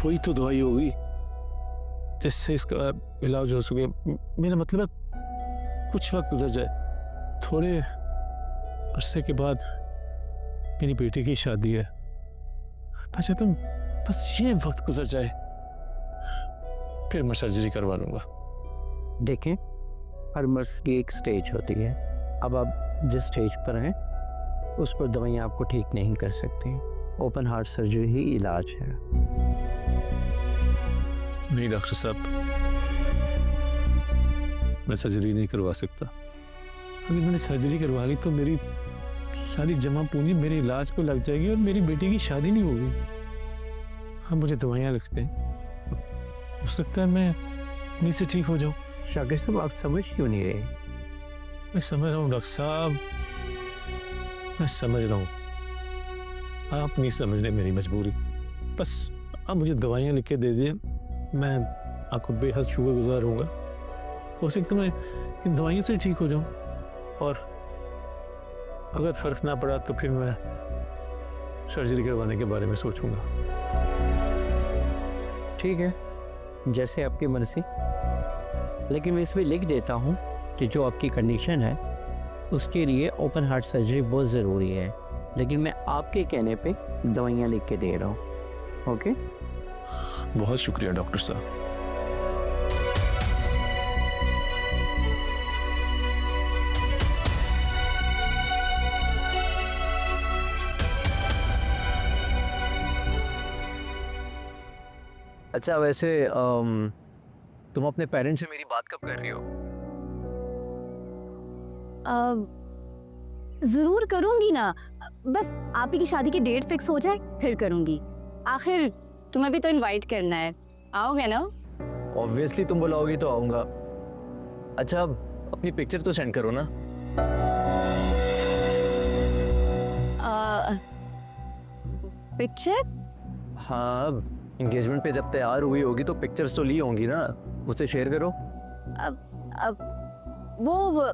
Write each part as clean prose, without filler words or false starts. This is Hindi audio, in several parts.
वही तो दवाई होगी जिससे इसका इलाज हो सके। मेरा मतलब है कुछ वक्त गुजर जाए, थोड़े अरसे के बाद मेरी बेटी की शादी है। मैं चाहता हूँ बस ये वक्त गुजर जाए, फिर मैं सर्जरी करवा लूंगा। देखें, हर मर्ज की एक स्टेज होती है। अब आप जिस स्टेज पर हैं उस पर दवाइयाँ आपको ठीक नहीं कर सकती। ओपन हार्ट सर्जरी ही इलाज है। नहीं डॉक्टर साहब, मैं सर्जरी नहीं करवा सकता। अगर मैंने सर्जरी करवा ली तो मेरी सारी जमा पूंजी मेरे इलाज को लग जाएगी और मेरी बेटी की शादी नहीं होगी। हाँ, मुझे दवाइयाँ लिखते हैं, हो सकता है मैं उन्हीं से ठीक हो जाऊँ। शाकिर साहब, आप समझ क्यों नहीं रहे? मैं समझ रहा हूँ डॉक्टर साहब, मैं समझ रहा हूँ। आप नहीं समझ रहे मेरी मजबूरी। बस आप मुझे दवाइयाँ लिख के दे दिए, मैं आपको बेहद शुक्रगुजार होऊंगा। हो सकता है मैं इन दवाइयों से ठीक हो जाऊँ, और अगर फर्क ना पड़ा तो फिर मैं सर्जरी करवाने के बारे में सोचूंगा। ठीक है, जैसे आपकी मर्जी। लेकिन मैं इसमें लिख देता हूँ कि जो आपकी कंडीशन है उसके लिए ओपन हार्ट सर्जरी बहुत ज़रूरी है। लेकिन मैं आपके कहने पे दवाइयाँ लिख के दे रहा हूँ। ओके? बहुत शुक्रिया डॉक्टर साहब। अच्छा, वैसे तुम अपने पेरेंट्स से मेरी बात कब कर रही हो? जरूर करूंगी ना, बस आप ही की शादी की डेट फिक्स हो जाए फिर करूंगी। आखिर तुम्हें भी तो इनवाइट करना है, आओगे ना? ऑब्वियसली तुम बुलाओगी तो आऊँगा। अच्छा, अपनी पिक्चर तो सेंड करो ना। पिक्चर? हाँ, एंगेजमेंट पे जब तैयार हुई होगी तो पिक्चर्स तो ली होंगी ना, मुझसे शेयर करो। अब वो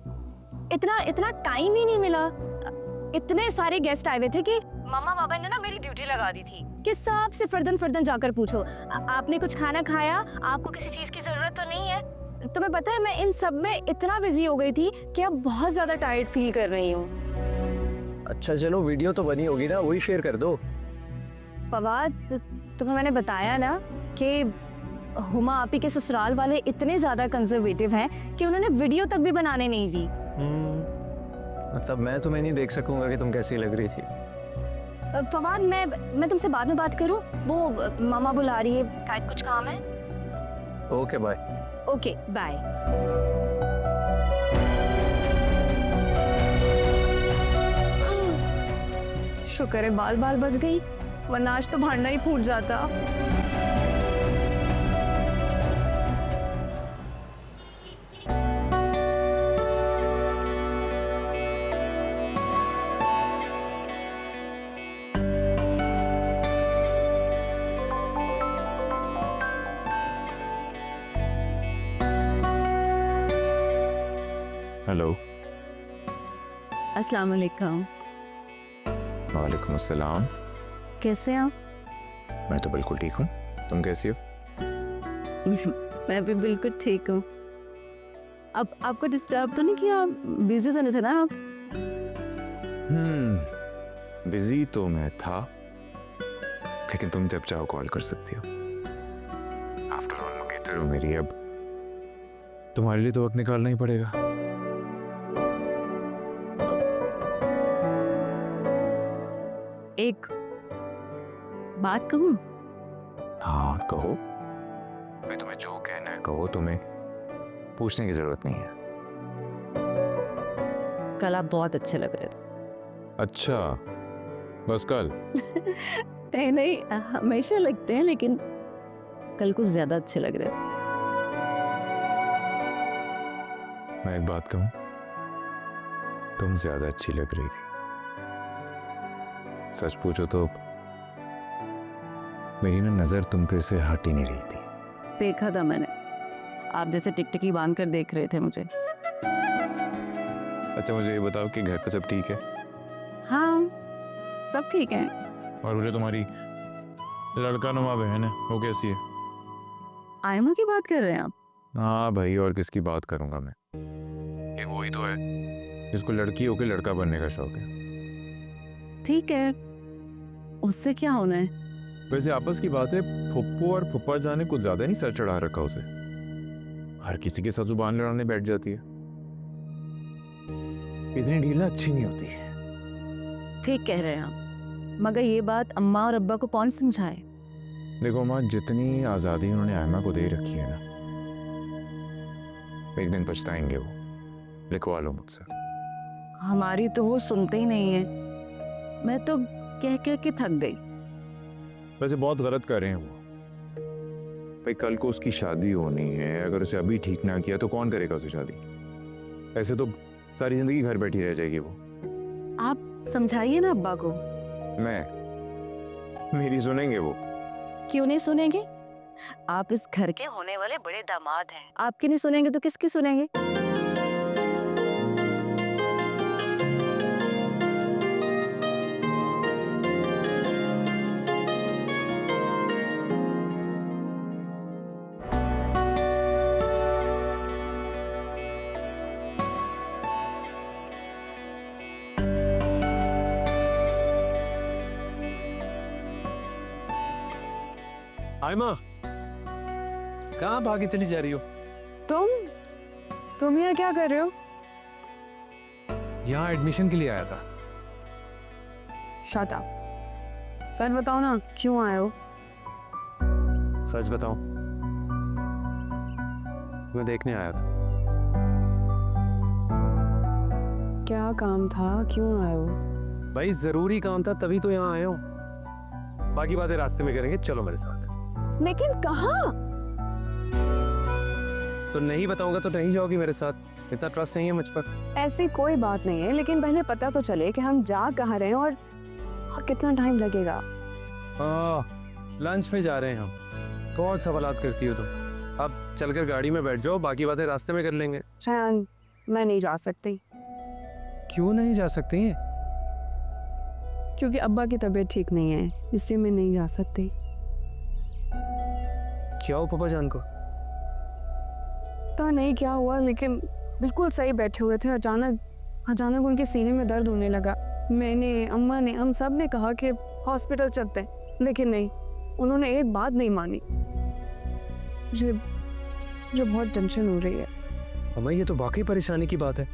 इतना टाइम ही नहीं मिला। इतने सारे गेस्ट आए हुए थे कि मामा बाबा ने ना मेरी ड्यूटी लगा दी थी कि सबसे फर्दन जाकर पूछो आपने कुछ खाना खाया, आपको किसी चीज की जरूरत तो नहीं है। तुम्हें पता है मैं इन सब में इतना बिजी हो गई थी कि अब बहुत ज्यादा टायर्ड फील कर रही हूँ। अच्छा चलो, वीडियो तो बनी होगी ना, वही शेयर कर दो। फवाद, तुम्हें मैंने बताया ना कि हुमा आपी के ससुराल वाले इतने ज्यादा कंजर्वेटिव हैं कि उन्होंने वीडियो तक भी बनाने नहीं दी। मतलब मैं तुम्हें नहीं देख सकूंगा कि तुम कैसी लग रही थी। फवाद, मैं तुमसे बाद में बात करूं? वो मामा बुला रही है, शायद कुछ काम है। Okay bye. Okay bye. शुक्र है बाल बच गई, वरना आज तो भांडा ही फूट जाता। हेलो। अस्सलाम वालेकुम। वालेकुम अस्सलाम। कैसे हैं आप? मैं तो बिल्कुल ठीक हूँ, तुम कैसी हो? मैं भी बिल्कुल ठीक हूँ। अब आपको डिस्टर्ब तो नहीं किया? बिजी तो नहीं थे ना आप? बिजी तो मैं था, लेकिन तुम जब चाहो कॉल कर सकती हो। आफ्टर ऑल मंगेतर हो मेरी, अब तुम्हारे लिए तो वक्त निकालना ही पड़ेगा। एक बात कहूँ? हाँ कहो, मैं तुम्हें जो कहना है कहो, तुम्हें पूछने की जरूरत नहीं है। कल आप बहुत अच्छे लग रहे थे। अच्छा, बस कल? नहीं, हमेशा लगते हैं, लेकिन कल कुछ ज्यादा अच्छे लग रहे थे। मैं एक बात कहूँ, तुम ज्यादा अच्छी लग रही थी। सच पूछो तो मेरी ना नजर तुम पे से हट ही नहीं रही थी। देखा था मैंने, आप जैसे टिकटिकी बांध कर देख रहे थे मुझे। अच्छा मुझे ये बताओ कि घर पे सब ठीक है? हाँ, सब ठीक है। और मुझे तुम्हारी लड़का नुमा बहन है, वो कैसी है? आयमा की बात कर रहे हैं आप? हाँ भाई, और किसकी बात करूंगा मैं? ये वही तो है जिसको लड़की होके लड़का बनने का शौक है। ठीक है, उससे क्या होना है? वैसे आपस की बात है, फुप्पू और फुप्पा जान ने कुछ ज्यादा नहीं सर चढ़ा रखा उसे। हर किसी के साथ जुबान लड़ाने बैठ जाती है। इतनी ढीला अच्छी नहीं होती। ठीक कह रहे हैं आप, मगर ये बात अम्मा और अब्बा को कौन समझाए? देखो माँ, जितनी आज़ादी उन्होंने आयमा को दे रखी है ना, एक दिन पछताएंगे वो। लिखवा लो मुझसे। हमारी तो वो सुनते ही नहीं है। मैं तो कह कह के थक गई। वैसे बहुत गलत कर रहे हैं वो भाई। कल को उसकी शादी होनी है, अगर उसे अभी ठीक ना किया तो कौन करेगा उसे शादी? ऐसे तो सारी जिंदगी घर बैठी रह जाएगी वो। आप समझाइए ना अब्बा को। मेरी सुनेंगे वो? क्यों नहीं सुनेंगे? आप इस घर के होने वाले बड़े दामाद हैं। आपकी नहीं सुनेंगे तो किसकी सुनेंगे? आयमा, कहाँ भागी चली जा रही हो? तुम यहाँ क्या कर रहे हो? यहाँ एडमिशन के लिए आया था। Shut up. सच बताओ ना, क्यों आए हो? सच बताऊं, मैं देखने आया था। क्या काम था, क्यों आए हो? भाई जरूरी काम था तभी तो यहाँ आया हूँ। बाकी बातें रास्ते में करेंगे, चलो मेरे साथ। लेकिन कहाँ? तो नहीं बताऊंगा तो नहीं जाओगी मेरे साथ? इतना ट्रस्ट नहीं है मुझ पर? ऐसी कोई बात नहीं है, लेकिन पहले पता तो चले कि हम जा कहाँ रहे हैं और कितना टाइम लगेगा। लंच में जा रहे हैं हम। कौन सवालात करती हो तुम? अब चलकर गाड़ी में बैठ जाओ, बाकी बातें रास्ते में कर लेंगे। शायद मैं नहीं जा सकती, क्यों नहीं जा सकती हैं? क्योंकि अब्बा की तबीयत ठीक नहीं है, इसलिए मैं नहीं जा सकती। क्या हो पापा जान को? पता नहीं क्या हुआ, लेकिन बिल्कुल सही बैठे हुए थे, अचानक उनके सीने में दर्द होने लगा। मैंने, अम्मा ने, हम सब ने कहा कि हॉस्पिटल चलते हैं, लेकिन नहीं, उन्होंने एक बात नहीं मानी। मुझे बहुत टेंशन हो रही है। अम्मा, ये तो वाकई परेशानी की बात है।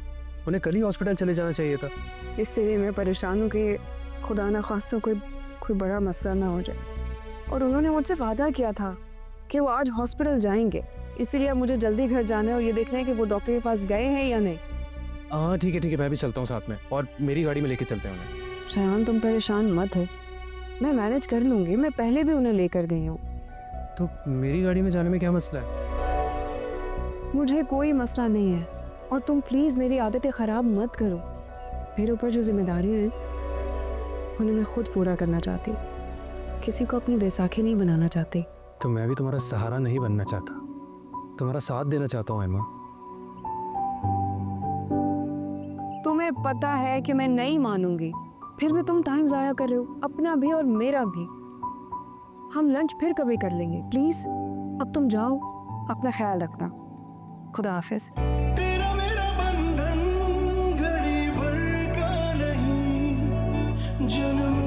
उन्हें कल ही हॉस्पिटल चले जाना चाहिए था। इसलिए मैं परेशान हूँ कि खुदा ना खास्ता कोई बड़ा मसला ना हो जाए। और उन्होंने मुझसे वादा किया था कि वो आज हॉस्पिटल जाएंगे, इसीलिए अब मुझे जल्दी घर जाना है और ये देखना है कि वो डॉक्टर के पास गए हैं या नहीं। हाँ ठीक है, मैं भी चलता हूँ साथ में, और मेरी गाड़ी में लेके चलते हैं उन्हें। शयान, तुम परेशान मत हो, मैं मैनेज कर लूँगी। मैं पहले भी उन्हें लेकर गई हूँ। तो मेरी गाड़ी में जाने में क्या मसला है? मुझे कोई मसला नहीं है, और तुम प्लीज़ मेरी आदतें ख़राब मत करो। मेरे ऊपर जो जिम्मेदारियाँ हैं उन्हें मैं खुद पूरा करना चाहती, किसी को अपनी बैसाखी नहीं बनाना चाहती। तो मैं भी तुम्हारा सहारा नहीं बनना चाहता, तुम्हारा साथ देना चाहता हूँ एमा। तुम्हें पता है कि मैं नहीं मानूंगी, फिर भी तुम टाइम ज़ाया कर रहे हो, अपना भी और मेरा भी। हम लंच फिर कभी कर लेंगे, प्लीज़। अब तुम जाओ, अपना ख्याल रखना। खुदा हाफिज़।